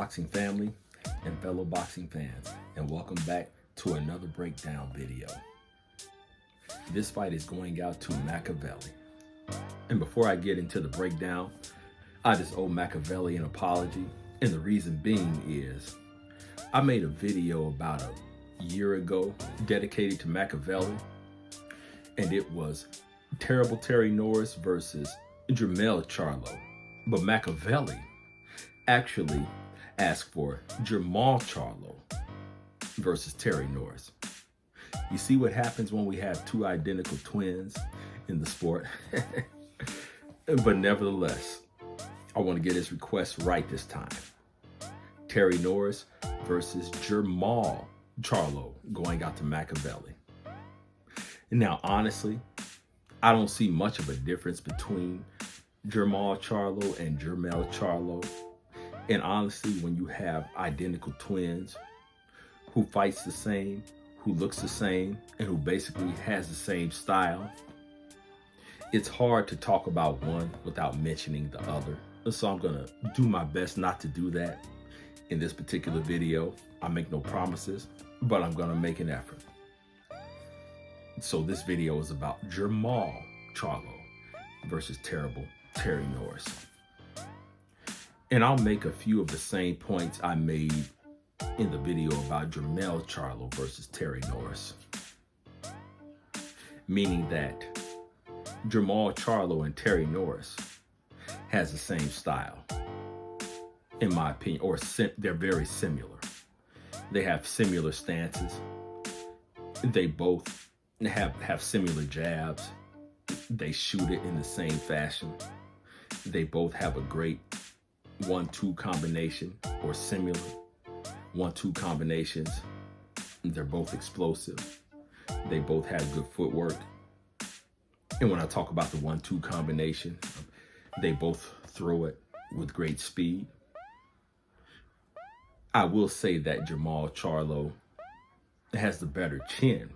boxing family and fellow boxing fans, and welcome back to another breakdown video. This fight is going out to Machiavelli. And before I get into the breakdown, I just owe Machiavelli an apology. And the reason being is I made a video about a year ago dedicated to Machiavelli, and it was Terrible Terry Norris versus Jermall Charlo. But Machiavelli actually asked for Jermall Charlo versus Terry Norris. You see what happens when we have two identical twins in the sport? But nevertheless, I want to get his request right this time. Terry Norris versus Jermall Charlo going out to Machiavelli. And now, honestly, I don't see much of a difference between Jermall Charlo and Jermall Charlo. And honestly, when you have identical twins who fights the same, who looks the same, and who basically has the same style, it's hard to talk about one without mentioning the other. So I'm gonna do my best not to do that in this particular video. I make no promises, but I'm gonna make an effort. So this video is about Jermall Charlo versus Terrible Terry Norris. And I'll make a few of the same points I made in the video about Jermall Charlo versus Terry Norris. Meaning that Jermall Charlo and Terry Norris has the same style, in my opinion, or they're very similar. They have similar stances. They both have similar jabs. They shoot it in the same fashion. They both have a great 1-2 combination or similar 1-2 combinations. They're both explosive. They both have good footwork. And when I talk about the 1-2 combination, they both throw it with great speed. I will say that Jermall Charlo has the better chin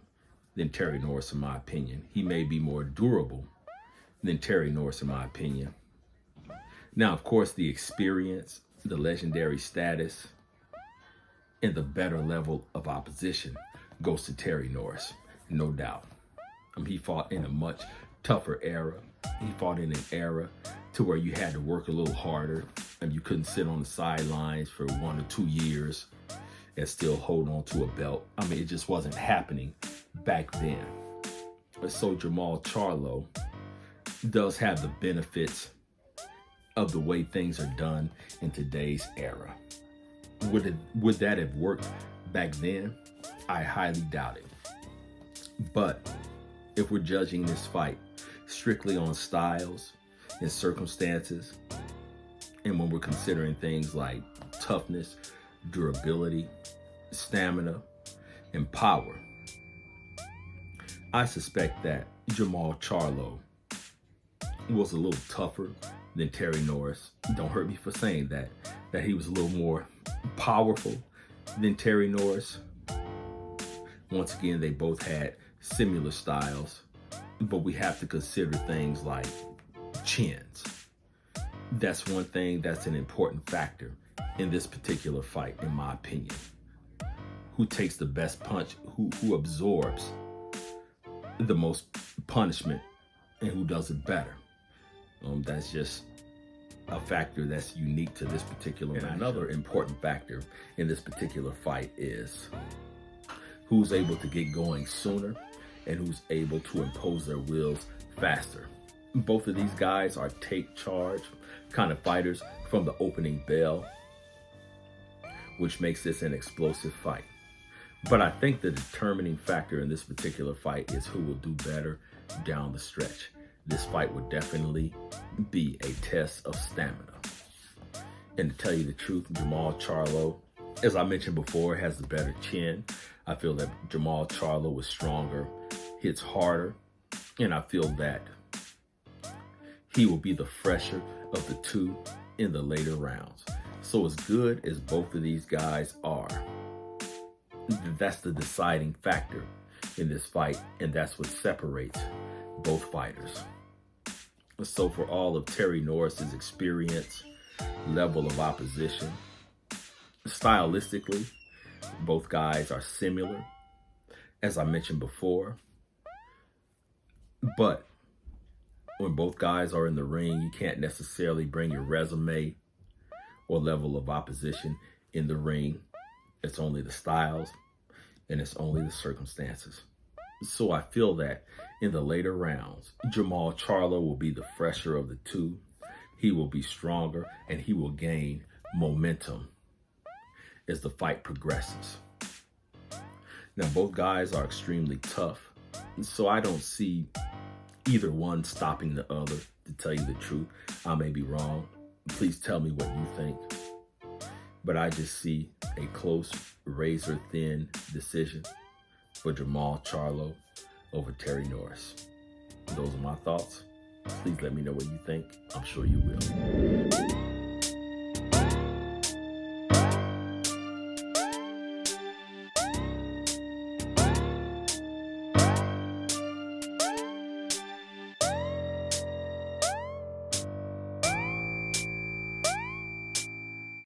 than Terry Norris, in my opinion. He may be more durable than Terry Norris, in my opinion. Now, of course, the experience, the legendary status, and the better level of opposition goes to Terry Norris, no doubt. He fought in a much tougher era. He fought in an era to where you had to work a little harder, and you couldn't sit on the sidelines for 1 or 2 years and still hold on to a belt. I mean, it just wasn't happening back then. So Jermall Charlo does have the benefits of the way things are done in today's era. Would that have worked back then? I highly doubt it. But if we're judging this fight strictly on styles and circumstances, and when we're considering things like toughness, durability, stamina, and power, I suspect that Jermall Charlo was a little tougher than Terry Norris. Don't hurt me for saying that he was a little more powerful than Terry Norris. Once again, they both had similar styles, but we have to consider things like chins. That's one thing that's an important factor in this particular fight, in my opinion. Who takes the best punch, who absorbs the most punishment, and who does it better. That's just a factor that's unique to this particular match. Another important factor in this particular fight is who's able to get going sooner and who's able to impose their wills faster. Both of these guys are take charge kind of fighters from the opening bell, which makes this an explosive fight. But I think the determining factor in this particular fight is who will do better down the stretch. This fight would definitely be a test of stamina. And to tell you the truth, Jermall Charlo, as I mentioned before, has the better chin. I feel that Jermall Charlo was stronger, hits harder, and I feel that he will be the fresher of the two in the later rounds. So as good as both of these guys are, that's the deciding factor in this fight, and that's what separates both fighters. So for all of Terry Norris's experience, level of opposition, Stylistically, both guys are similar, as I mentioned before. But when both guys are in the ring, you can't necessarily bring your resume or level of opposition in the ring. It's only the styles and it's only the circumstances. So I feel that in the later rounds, Jermall Charlo will be the fresher of the two. He will be stronger and he will gain momentum as the fight progresses. Now, both guys are extremely tough, so I don't see either one stopping the other, to tell you the truth. I may be wrong. Please tell me what you think. But I just see a close, razor-thin decision for Jermall Charlo over Terry Norris. Those are my thoughts. Please let me know what you think. I'm sure you will.